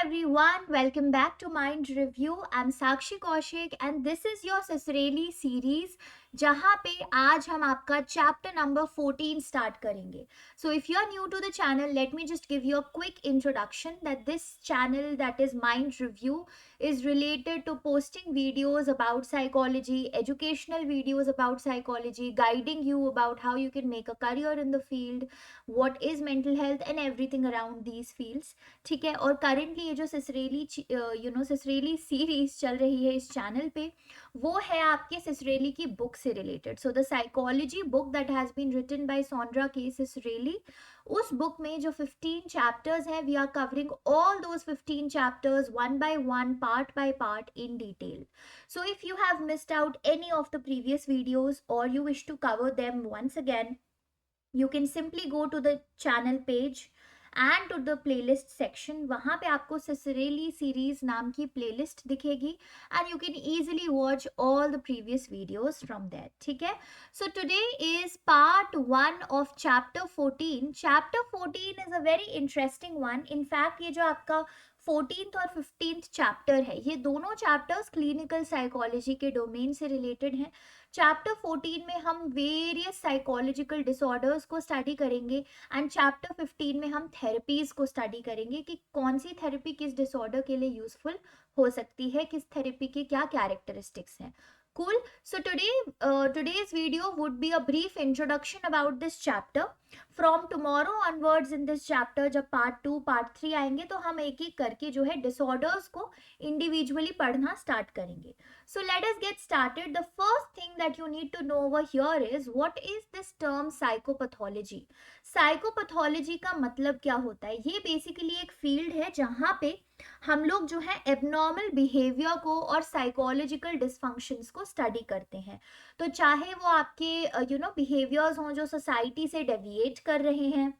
everyone, welcome back to Mind Review. I'm Sakshi Kaushik and this is your Sasreli series जहाँ पे आज हम आपका चैप्टर नंबर 14 स्टार्ट करेंगे. So if you're new to the channel, let me just give you a quick introduction that this channel, that is Mind Review, is related to posting videos about psychology, educational videos about psychology, guiding you about how you can make a career in the field, what is mental health and everything around these fields. ठीक है. और currently ये जो सिसरेली series चल रही है इस channel पे, वो है आपके सिसरेली की बुक से related. So the psychology book that has been written by Saundra K Ciccarelli, उस बुक में जो 15 चैप्टर्स हैं, we are covering all those 15 chapters one by one, part by part, in detail. So if you have missed out any of the previous videos or you wish to cover them once again, you can simply go to the channel page and to the playlist section. वहाँ पे आपको सिसरेली series नाम की playlist दिखेगी and you can easily watch all the previous videos from there. ठीक है. So today is part 1 of chapter 14. Chapter 14 is a very interesting one. In fact ये जो आपका 14th और 15th चैप्टर है, ये दोनों चैप्टर्स क्लिनिकल साइकोलॉजी के डोमेन से रिलेटेड हैं. चैप्टर 14 में हम वेरियस साइकोलॉजिकल डिसऑर्डर्स को स्टडी करेंगे एंड चैप्टर 15 में हम थेरेपीज को स्टडी करेंगे कि कौन सी थेरेपी किस डिसऑर्डर के लिए यूजफुल हो सकती है, किस थेरेपी के क्या कैरेक्टरिस्टिक्स हैं. Cool. So today's video would be a brief introduction about this chapter. From tomorrow onwards in this chapter, जब part 2, part 3 आएंगे तो हम एक एक करके जो है disorders को individually पढ़ना start करेंगे. So let us get started. The first thing that you need to know over here is what is this term psychopathology. Psychopathology का मतलब क्या होता है? ये basically एक field है जहाँ पे हम लोग जो है एबनॉर्मल बिहेवियर को और साइकोलॉजिकल डिसफंक्शंस को स्टडी करते हैं. तो चाहे वो आपके बिहेवियर्स हों जो सोसाइटी से डेविएट कर रहे हैं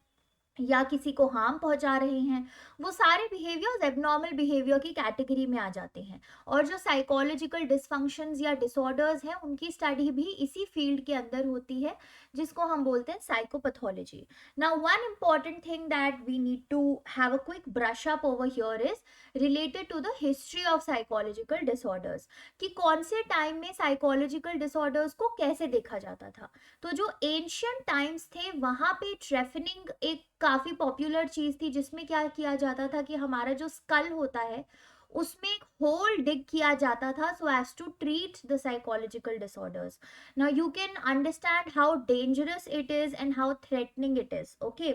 या किसी को हार्म पहुंचा रहे हैं, वो सारे बिहेवियर्स एबनॉर्मल बिहेवियर की कैटेगरी में आ जाते हैं. और जो साइकोलॉजिकल डिसफंक्शंस या डिसऑर्डर्स हैं, उनकी स्टडी भी इसी फील्ड के अंदर होती है जिसको हम बोलते हैं psychopathology. Now one important thing that we need to have a quick brush up over here is related to the history of psychological disorders, कि कौन से टाइम में साइकोलॉजिकल डिसऑर्डर्स को कैसे देखा जाता था. तो जो एंशियंट टाइम्स थे वहाँ पे ट्रेफनिंग एक काफ़ी पॉपुलर चीज़ थी, जिसमें क्या किया जाता था कि हमारा जो स्कल होता है उसमें एक होल डिग किया जाता था so as to treat the psychological disorders. Now you can understand how dangerous it is and how threatening it is. Okay.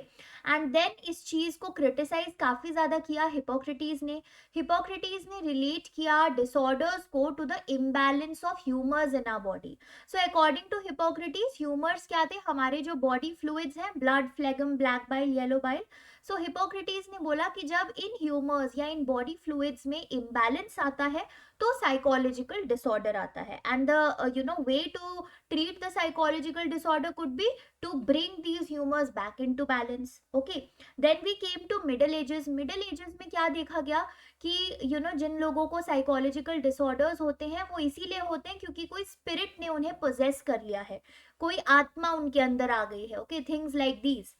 And then इस चीज़ को क्रिटिसाइज काफ़ी ज़्यादा किया हिपोक्रेटिस ने. हिपोक्रेटिस ने रिलेट किया डिसऑर्डर्स को to the imbalance of humours in our body. So according to Hippocrates, humours क्या थे? हमारे जो बॉडी फ्लूइड्स हैं, blood, phlegm, black bile, yellow bile. So Hippocrates ने बोला कि जब इन ह्यूमर्स या इन बॉडी फ्लूइड्स में इम्बैलेंस आता है तो साइकोलॉजिकल डिसऑर्डर आता है. And the way to treat the psychological disorder could be to bring these humors back into balance. Okay. Then we came to middle ages. Middle ages में क्या देखा गया कि जिन लोगों को साइकोलॉजिकल डिसऑर्डर्स होते हैं वो इसीलिए होते हैं क्योंकि कोई स्पिरिट ने उन्हें पोजेस कर लिया है, कोई आत्मा उनके अंदर आ गई है. Okay, things like these.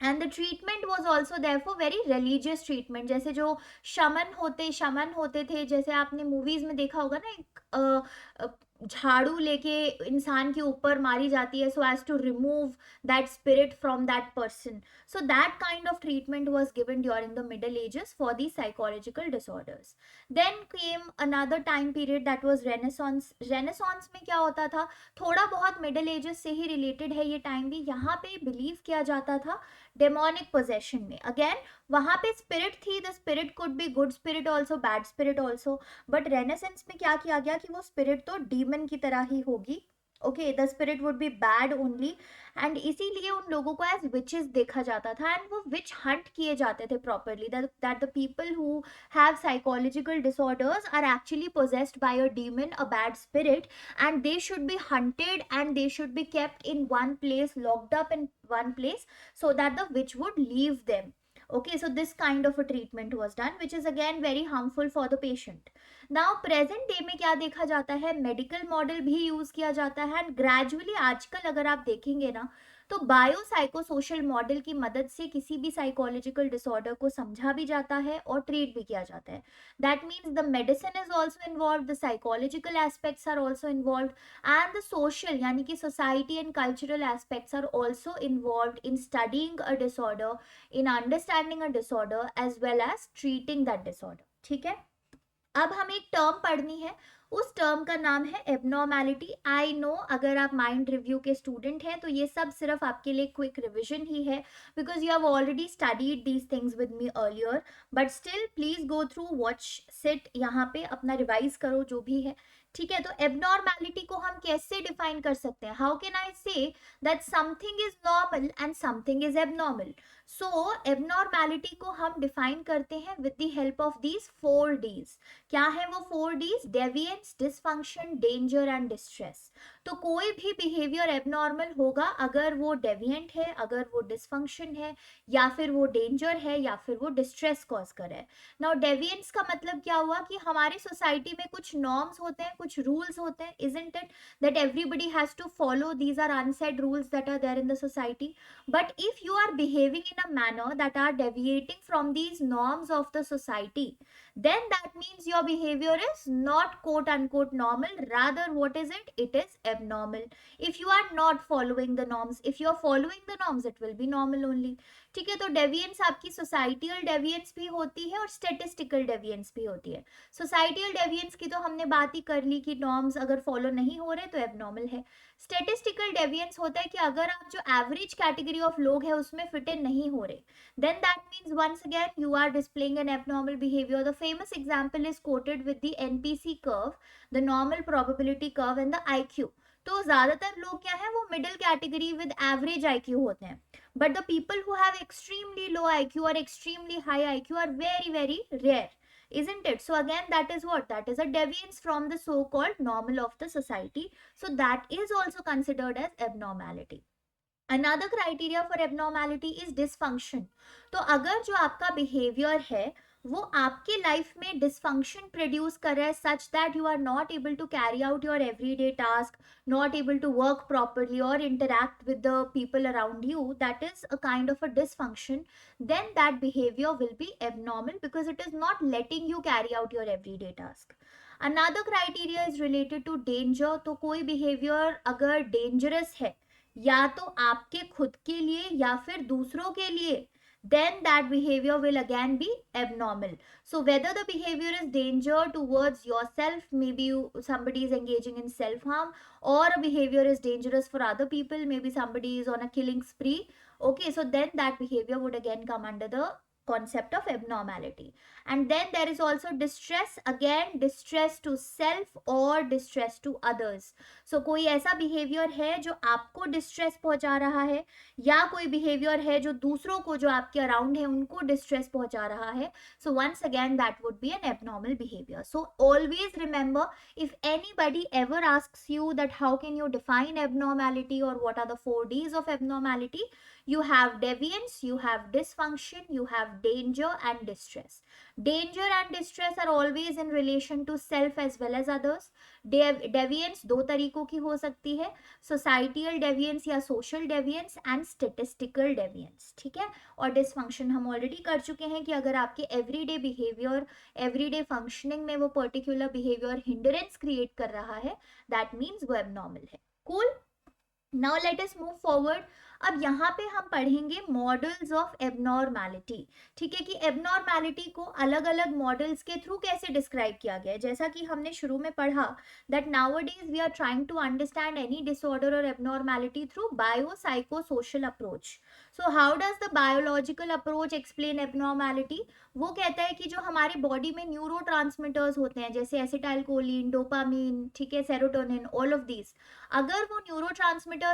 And the treatment was also therefore very religious treatment. जैसे जो शमन होते थे, जैसे आपने मूवीज में देखा होगा ना, एक झाड़ू लेके इंसान के ऊपर मारी जाती है so as to remove that spirit from that person. So that kind of treatment was given during the middle ages for the psychological disorders. Then came another time period that was renaissance. Renaissance में क्या होता था? थोड़ा बहुत middle edges से ही related है ये time भी. यहाँ पे बिलीव किया जाता था डेमोनिक पोजेशन में. अगेन वहाँ पे स्पिरिट थी. The spirit could be good spirit also, bad spirit also. But renaissance में क्या किया गया कि वो स्पिरिट तो डीमन की तरह ही होगी. Okay, the spirit would be bad only. And इसीलिए उन लोगों को एज विचेस देखा जाता था एंड वो विच हंट किए जाते थे properly. That the people who have psychological disorders are actually possessed by a demon, a bad spirit, and they should be hunted and they should be kept in one place, locked up in one place, so that the witch would leave them. Okay, so this kind of a treatment was done, which is again very harmful for the patient. Now present day में क्या देखा जाता है? Medical model भी use किया जाता है and gradually आजकल अगर आप देखेंगे ना तो बायो साइको सोशल मॉडल की मदद से किसी भी साइकोलॉजिकल डिसऑर्डर को समझा भी जाता है और ट्रीट भी किया जाता है. That means the medicine is also involve, the psychological aspects are also involve, and the social यानी कि society and cultural aspects are also involved in studying a disorder, in understanding a disorder as well as treating that disorder. ठीक है. अब हमें एक term पढ़नी है, उस टर्म का नाम है एबनॉर्मैलिटी. आई नो अगर आप माइंड रिव्यू के स्टूडेंट हैं तो ये सब सिर्फ आपके लिए क्विक रिविजन ही है, because you have already studied these things with me earlier, but still please go through, watch, sit, यहाँ पे अपना रिवाइज करो जो भी है. ठीक है. तो एबनॉर्मैलिटी को हम कैसे डिफाइन कर सकते हैं? How can I say that something is normal and something is abnormal? So abnormality को हम डिफाइन करते हैं with the help of these 4 Ds. क्या है वो 4 Ds? Deviance, dysfunction, danger and distress. तो कोई भी बिहेवियर एबनॉर्मल होगा अगर वो डेविएंट है, अगर वो डिसफंक्शन है, या फिर वो डेंजर है, या फिर वो डिस्ट्रेस कॉज कर है. नाउ डेविएंस का मतलब क्या हुआ कि हमारी सोसाइटी में कुछ नॉर्म्स होते हैं, कुछ रूल्स होते हैं, isn't it that everybody has to follow? These are unsaid rules that are there in the society. But if you are behaving in a manner that are deviating from these norms of the society, then that means your behavior is not quote unquote normal. Rather, what is it? It is abnormal. If you are not following the norms, if you are following the norms, it will be normal only. ठीक है. तो डेविएंस आपकी societal डेविएंस भी होती है और statistical डेविएंस भी होती है. सोसाइटियल डेविएंस की तो हमने बात ही कर ली कि नॉर्म्स अगर फॉलो नहीं हो रहे तो एबनॉर्मल है. स्टेटिस्टिकल डेविएंस होता है कि अगर आप जो एवरेज कैटेगरी ऑफ लोग है उसमें फिट इन नहीं हो रहे, then that means once again you are displaying an abnormal behavior. The famous example is quoted with the NPC curve, the normal probability curve and the IQ. तो ज्यादातर लोग क्या है, वो middle category with average IQ होते हैं, but the people who have extremely low IQ और extremely high IQ are very very rare, isn't it? So again, that is what? That is a deviance from the so-called normal of the society. So that is also considered as abnormality. Another criteria for abnormality is dysfunction. तो अगर जो आपका behavior है वो आपके life में dysfunction produce कर रहा है, such that you are not able to carry out your everyday task, not able to work properly और interact with the people around you, that is a kind of a dysfunction, then that behavior will be abnormal because it is not letting you carry out your everyday task. Another criteria is related to danger. तो कोई behavior अगर dangerous है या तो आपके खुद के लिए या फिर दूसरों के लिए, then that behavior will again be abnormal. So whether the behavior is danger towards yourself, maybe somebody is engaging in self harm, or a behavior is dangerous for other people, maybe somebody is on a killing spree, okay, so then that behavior would again come under the concept of abnormality. And then there is also distress, again distress to self or distress to others. So कोई ऐसा behavior है जो आपको distress पहुंचा रहा है, या कोई behavior है जो दूसरों को जो आपके around है उनको distress पहुंचा रहा है. So once again that would be an abnormal behavior. So always remember, if anybody ever asks you that how can you define abnormality or what are the 4 Ds of abnormality, you have deviance, you have dysfunction, you have danger and distress. Danger and distress are always in relation to self as well as others. Deviance दो तरीकों की हो सकती है, societal deviance या social deviance and statistical deviance. ठीक है. और dysfunction हम already कर चुके हैं कि अगर आपके everyday behavior, everyday functioning में वो particular behavior hindrance create कर रहा है, that means वो abnormal है. Cool. Now let us move forward. अब यहाँ पे हम पढ़ेंगे मॉडल्स ऑफ एबनॉर्मैलिटी. ठीक है, कि एबनॉर्मैलिटी को अलग अलग मॉडल्स के थ्रू कैसे डिस्क्राइब किया गया है. जैसा कि हमने शुरू में पढ़ा that nowadays we are trying to understand any disorder और abnormality through biopsychosocial approach. So how does the biological approach explain abnormality? वो कहता है कि जो हमारे बॉडी में न्यूरो होते हैं जैसे एसिटाइलकोलिन, डोपामीन, ठीक है, सेरोटोनिन, ऑल ऑफ दीज, अगर वो न्यूरो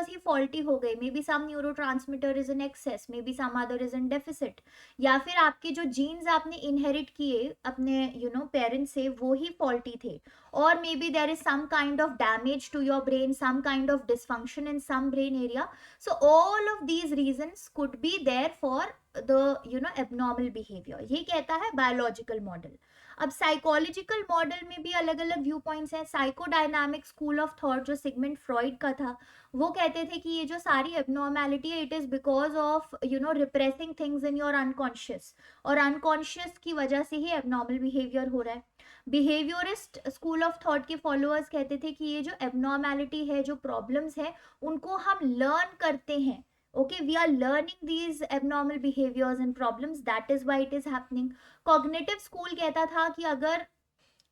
ही फॉल्टी हो गए, maybe some neurotransmitter is in excess, maybe some other is in deficit, या फिर आपके जो जीन्स आपने इनहेरिट किए अपने पेरेंट्स से वो ही फॉल्टी थे, or maybe there is some kind of damage to your brain, some kind of dysfunction in some brain area. So all of these reasons could be there for the abnormal behaviour, ये कहता है biological model. अब psychological model में भी अलग अलग view points हैं। Psychodynamic school of thought जो सिगमेंट फ्रॉइड का था, वो कहते थे कि ये जो सारी एबनॉर्मेलिटी है it is because of repressing things in your unconscious, और अनकॉन्शियस की वजह से ही एबनॉर्मल बिहेवियर हो रहा है। बिहेवियरिस्ट स्कूल ऑफ थॉट के फॉलोअर्स कहते थे कि ये जो एबनॉर्मेलिटी है, जो प्रॉब्लम्स है, उनको हम लर्न करते हैं। Okay, we are learning these abnormal behaviors and problems, that is why it is happening. Cognitive school कहता था कि अगर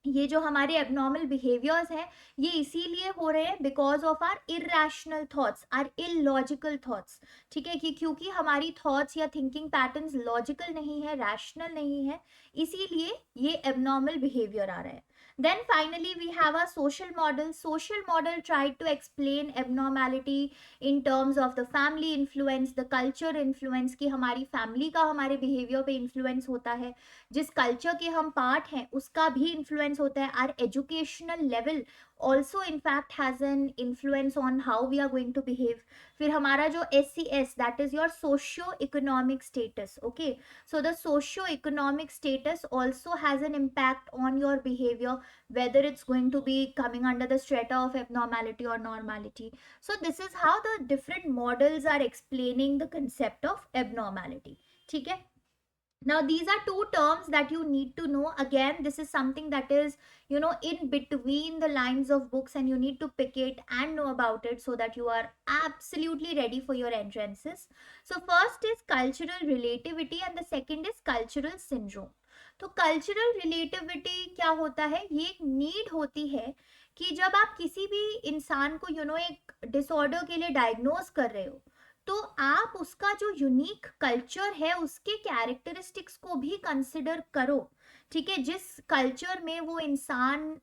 ये जो हमारे एबनॉर्मल बिहेवियर्स हैं ये इसीलिए हो रहे हैं because of our irrational thoughts, our illogical thoughts. ठीक है, कि क्योंकि हमारी थॉट्स या थिंकिंग पैटर्न्स लॉजिकल नहीं है, रैशनल नहीं है, इसीलिए ये एबनॉर्मल बिहेवियर आ रहा है। Then finally we have a social model. Social model tried to explain abnormality in terms of the family influence, the culture influence, कि हमारी फैमिली का हमारे बिहेवियर पे इन्फ्लुएंस होता है, जिस कल्चर के हम पार्ट हैं उसका भी इन्फ्लुएंस होता है। Our educational level also in fact has an influence on how we are going to behave. फिर हमारा जो SES, that is your socio economic status. Okay, so the socio economic status also has an impact on your behaviour, whether it's going to be coming under the strata of abnormality or normality. So this is how the different models are explaining the concept of abnormality. ठीक है, now these are two terms that you need to know. Again, this is something that is in between the lines of books, and you need to pick it and know about it so that you are absolutely ready for your entrances. So first is cultural relativity and the second is cultural syndrome. तो cultural relativity क्या होता है, ये एक need होती है कि जब आप किसी भी इंसान को एक डिसऑर्डर के लिए डायग्नोज कर रहे हो, तो आप उसका जो यूनिक कल्चर है उसके कैरेक्टरिस्टिक्स को भी कंसिडर करो। ठीक है, जिस कल्चर में वो इंसान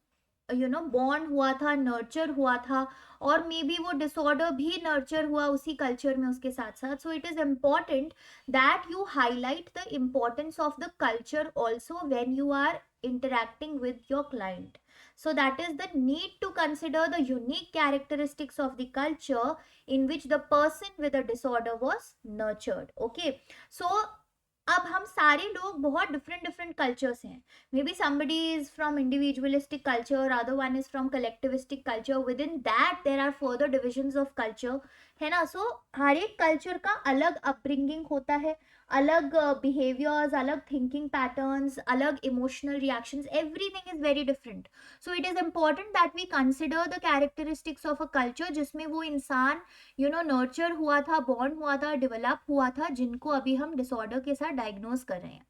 बॉर्न हुआ था, नर्चर हुआ था, और मे बी वो डिसऑर्डर भी नर्चर हुआ उसी कल्चर में उसके साथ साथ। So it is important that you highlight the importance of the culture also when you are interacting with your client. So that is the need to consider the unique characteristics of the culture in which the person with a disorder was nurtured. Okay, so अब हम सारे लोग बहुत different cultures हैं। May be somebody is from individualistic culture, other one is from collectivistic culture, within that there are further divisions of culture, है ना। सो हर एक culture का अलग अपब्रिंगिंग होता है, अलग बिहेवियर्स, अलग थिंकिंग पैटर्न्स, अलग emotional reactions, everything is very different. So it is important that we consider the characteristics of a culture जिसमें वो इंसान नर्चर हुआ था, बॉर्न हुआ था, डेवलप हुआ था, जिनको अभी हम डिसऑर्डर के साथ डायग्नोज कर रहे हैं।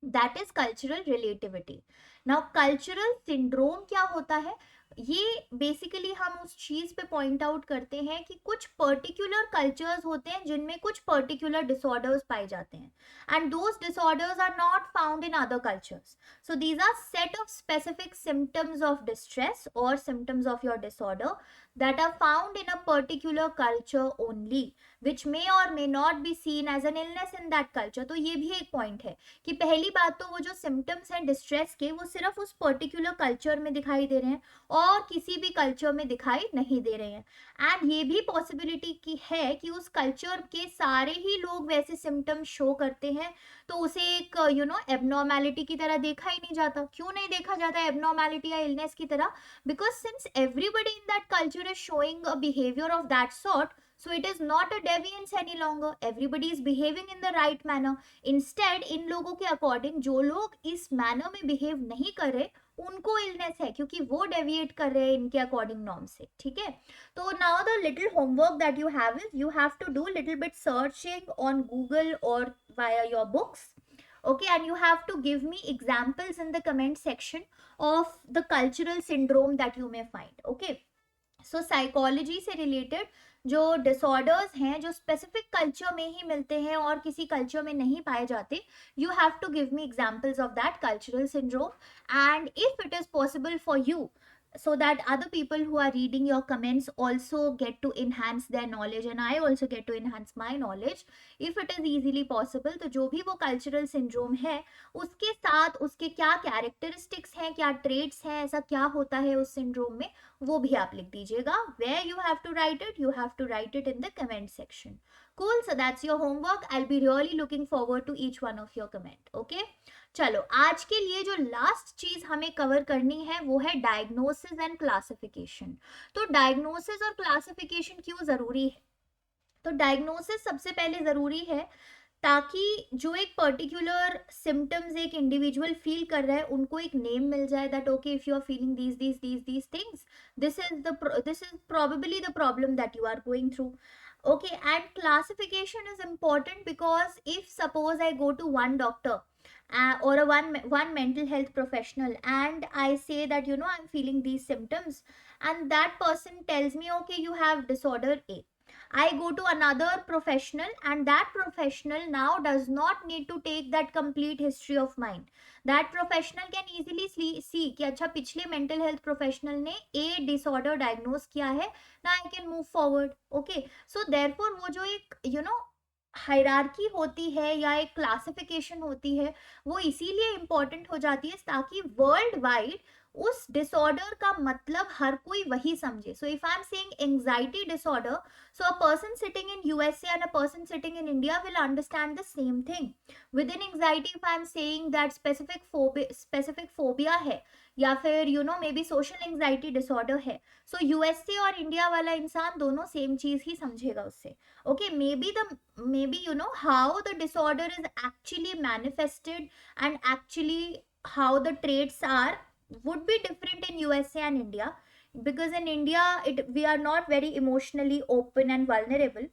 That is cultural relativity. Now cultural syndrome क्या होता है, ये बेसिकली हम उस चीज पे पॉइंट आउट करते हैं कि कुछ पर्टिकुलर कल्चर्स होते हैं जिनमें कुछ पर्टिकुलर डिसऑर्डर्स पाए जाते हैं, and those disorders are not found in other cultures. So these are set of specific symptoms of distress और symptoms of your disorder that are found in a particular culture only, which may or may not be seen as an illness in that culture. तो ये भी एक point है कि पहली बात तो वो जो सिम्टम्स हैं डिस्ट्रेस के, वो सिर्फ उस पर्टिकुलर कल्चर में दिखाई दे रहे हैं और किसी भी कल्चर में दिखाई नहीं दे रहे हैं। एंड ये भी पॉसिबिलिटी की है कि उस कल्चर के सारे ही लोग वैसे सिम्टम्स शो करते हैं, तो उसे एक एबनॉर्मेलिटी की तरह देखा ही नहीं जाता। क्यों नहीं देखा जाता एबनॉर्मेलिटी या इलनेस की तरह? Because since everybody in that culture is showing a behavior of that sort, so it is not a deviance any longer. Everybody is behaving in the right manner. Instead, इन लोगों के according जो लोग इस manner में behave नहीं कर रहे उनको इलनेस है, क्योंकि वो डेविएट कर रहे हैं इनके अकॉर्डिंग नॉर्म से। ठीक है, तो now the little homework that you have is you have to do little bit searching on Google और via your books. Okay, and you have to give me examples in the comment section of the cultural syndrome that you may find. Okay, so psychology से related जो disorders हैं जो specific culture में ही मिलते हैं और किसी culture में नहीं पाए जाते, you have to give me examples of that cultural syndrome, and if it is possible for you, so that other people who are reading your comments also get to enhance their knowledge and I also get to enhance my knowledge, if it is easily possible, तो जो भी वो cultural syndrome है उसके साथ उसके क्या characteristics हैं, क्या traits हैं, ऐसा क्या होता है उस syndrome में, वो भी आप लिख दीजिएगा. Where you have to write it, you have to write it in the comment section. Cool, so that's your homework. I'll be really looking forward to each one of your comment. Okay, चलो आज के लिए जो last चीज हमें cover करनी है वो है डायग्नोसिस एंड क्लासिफिकेशन. तो डायग्नोसिस और क्लासिफिकेशन क्यों जरूरी है? तो डायग्नोसिस सबसे पहले जरूरी है ताकि जो एक पर्टिकुलर सिम्टम्स एक इंडिविजुअल फील कर रहा है उनको एक नेम मिल जाए, that okay if you are feeling these things, this is probably the problem that you are going through. Okay, and classification is important because if suppose I go to one doctor or a one mental health professional and I say that I'm feeling these symptoms, and that person tells me okay you have disorder A. I go to another professional and that professional now does not need to take that complete history of mine. That professional can easily see कि अच्छा पिछले mental health professional ने A disorder diagnose किया है, now I can move forward. Okay, so therefore वो जो एक hierarchy होती है या एक क्लासिफिकेशन होती है वो इसीलिए इम्पोर्टेंट हो जाती है ताकि वर्ल्ड वाइड उस डिसऑर्डर का मतलब हर कोई वही समझे. So if I am saying anxiety disorder, so a person sitting in USA and a person sitting in India will understand the same thing. Within anxiety, if I am saying that specific phobia है या फिर may be social anxiety disorder है, सो USA और India वाला इंसान दोनों same चीज ही समझेगा उससे. Okay, maybe how the disorder is actually manifested and actually how the traits are would be different in USA and India, because in India we are not very emotionally open and vulnerable.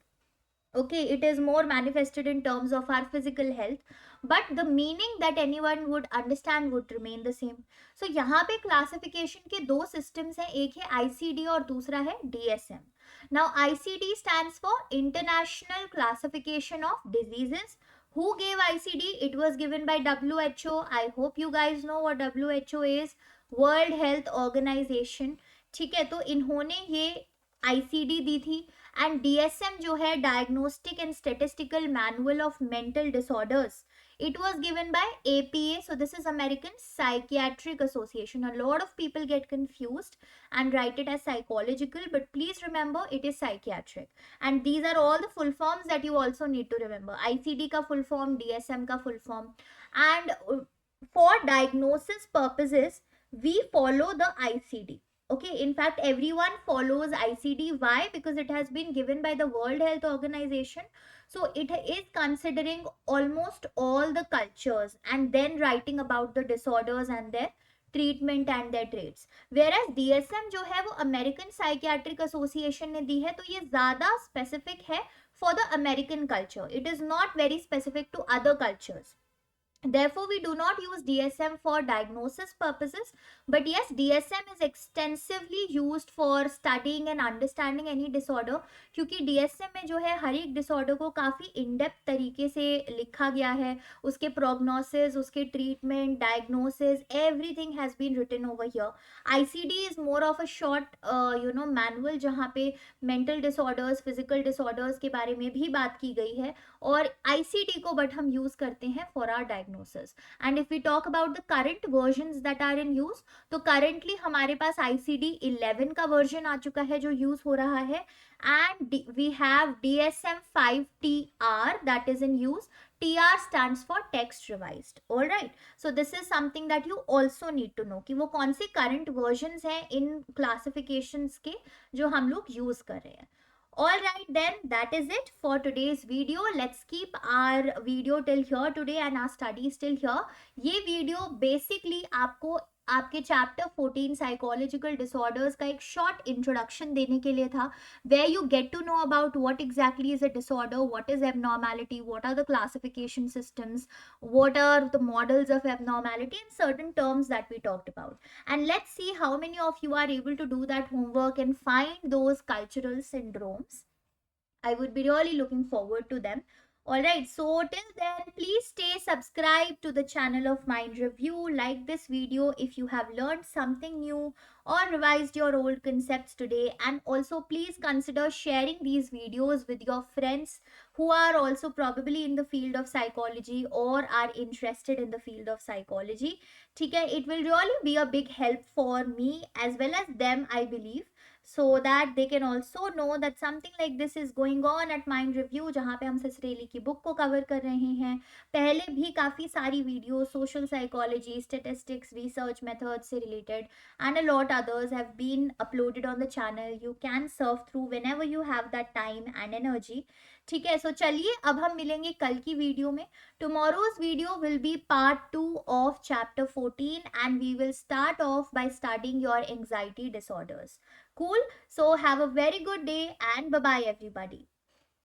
Okay, it is more manifested in terms of our physical health, but the meaning that anyone would understand would remain the same. So यहाँ पे classification के दो systems हैं, एक है ICD और दूसरा है DSM. Now ICD stands for International Classification of Diseases. Who gave ICD? It was given by WHO. I hope you guys know what WHO is. World Health Organization. ठीक है, तो इन्होंने ये ICD दी थी. एंड DSM जो है diagnostic and statistical manual of mental disorders, it was given by APA. So this is American Psychiatric Association. A lot of people get confused and write it as psychological, but please remember it is psychiatric. And these are all the full forms that you also need to remember. ICD ka full form, DSM ka full form. And for diagnosis purposes, we follow the ICD. Okay, in fact everyone follows ICD. Why? Because it has been given by the World Health Organization, so it is considering almost all the cultures and then writing about the disorders and their treatment and their traits. Whereas DSM जो है वो American Psychiatric Association ने दी है, तो ये ज़्यादा specific है for the American culture. It is not very specific to other cultures. Therefore, we do not use DSM for diagnosis purposes, but yes, DSM is extensively used for studying and understanding any disorder, क्योंकि DSM में जो है हर एक disorder को काफ़ी in depth तरीके से लिखा गया है, उसके prognosis, उसके treatment, diagnosis, everything has been written over here. ICD is more of a short manual जहाँ पे mental disorders, physical disorders के बारे में भी बात की गई है, और ICD को बट हम यूज करते हैं for our diagnosis. And if we talk about the current versions that are in use, तो करंटली हमारे पास ICD 11 का वर्जन आ चुका है जो यूज हो रहा है, and we have DSM 5TR that is in use. TR stands for text revised. All right, so this is something that you also need to know कि वो कौन से current versions हैं इन classifications के जो हम लोग use कर रहे हैं. Alright then, that is it for today's video. Let's keep our video till here today and our studies till here. ये video basically आपको आपके चैप्टर 14 साइकोलॉजिकल डिसऑर्डर्स का एक शॉर्ट इंट्रोडक्शन देने के लिए था, where you get to know about what exactly is a disorder, what is abnormality, what are the classification systems, what are the models of abnormality, and certain terms that we talked about. And let's see how many of you are able to do that homework and find those cultural syndromes. I would be really looking forward to them. Alright, so till then, please stay subscribed to the channel of Mind Review. Like this video if you have learned something new or revised your old concepts today. And also please consider sharing these videos with your friends who are also probably in the field of psychology or are interested in the field of psychology. Okay, it will really be a big help for me as well as them, I believe. so that they can also know that something like this is going on at Mind Review, जहाँ पे हम सिसरेली की book को cover कर रहे हैं. पहले भी काफ़ी सारी video social psychology, statistics, research methods से related and a lot others have been uploaded on the channel. You can surf through whenever you have that time and energy. ठीक है, सो चलिए अब हम मिलेंगे कल की वीडियो में. Tomorrow's video will be part 2 of chapter 14 and we will start off by studying your anxiety disorders. Cool. So have a very good day and bye bye everybody.